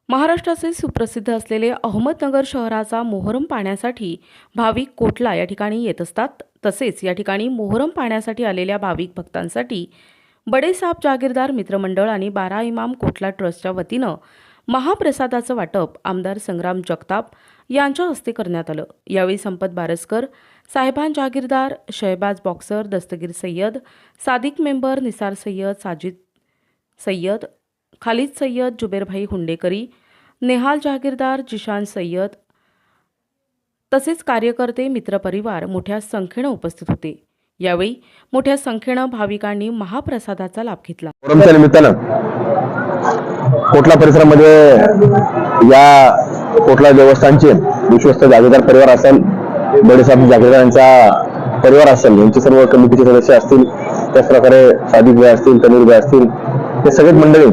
महाराष्ट्राचे सुप्रसिद्ध असलेले अहमदनगर शहराचा मोहरम पाहण्यासाठी भाविक कोटला या ठिकाणी येत असतात। तसेच या ठिकाणी मोहरम पाहण्यासाठी आलेल्या भाविक भक्तांसाठी बडेसाब जागीरदार मित्रमंडळ आणि 12 इमाम कोटला ट्रस्टच्या वतीनं महाप्रसादाचं वाटप आमदार संग्राम जगताप यांच्या हस्ते करण्यात आलं। यावेळी संपत बारसकर, साहेबान जागीरदार, शहबाज बॉक्सर, दस्तगीर सय्यद, सादिक मेंबर, निसार सय्यद, साजिद सय्यद, खालिद सय्यद, जुबेरभाई हुंडेकरी, नेहाल जागीरदार, जिशान सय्यद तसेच कार्यकर्ते, मित्रपरिवार मोठ्या संख्येने उपस्थित होते। यावेळी मोठ्या संख्येने भाविकांनी महाप्रसादाचा लाभ घेतला। मोहरमच्या निमित्तानं कोटला परिसरामध्ये या कोटला देवस्थानचे विश्वस्त जागीरदार परिवार असेल, बडेसाब जागीरदारांचा परिवार असेल, यांचे सर्व कमिटीचे सदस्य असतील, त्याचप्रकारे सादिक भाई असतील, तनीर भाई असतील, हे सगळेच मंडळी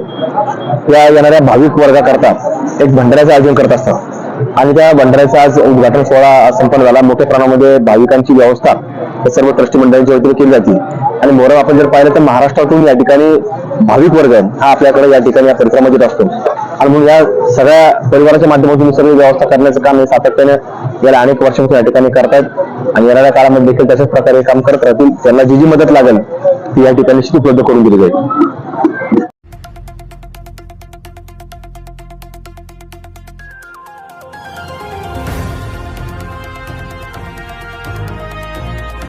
या येणाऱ्या भाविक वर्गाकरता एक भंडाऱ्याचं आयोजन करत असतात आणि त्या भंडाऱ्याचा आज उद्घाटन सोहळा संपन्न झाला। मोठ्या प्रमाणामध्ये भाविकांची व्यवस्था हे सर्व ट्रस्टी मंडळांच्या वतीने केली जाते आणि मोहरम आपण जर पाहिलं तर महाराष्ट्रातून या ठिकाणी भाविक वर्ग हा आपल्याकडे या ठिकाणी या परिसरामध्ये असतो आणि म्हणून या सगळ्या परिवाराच्या माध्यमातून सगळी व्यवस्था करण्याचं काम हे सातत्याने गेल्या अनेक वर्षांपासून या ठिकाणी करतायत आणि येणाऱ्या काळामध्ये देखील तशाच प्रकारे काम करत राहतील। त्यांना जी जी मदत लागेल ती या ठिकाणी उपलब्ध करून दिली जाईल।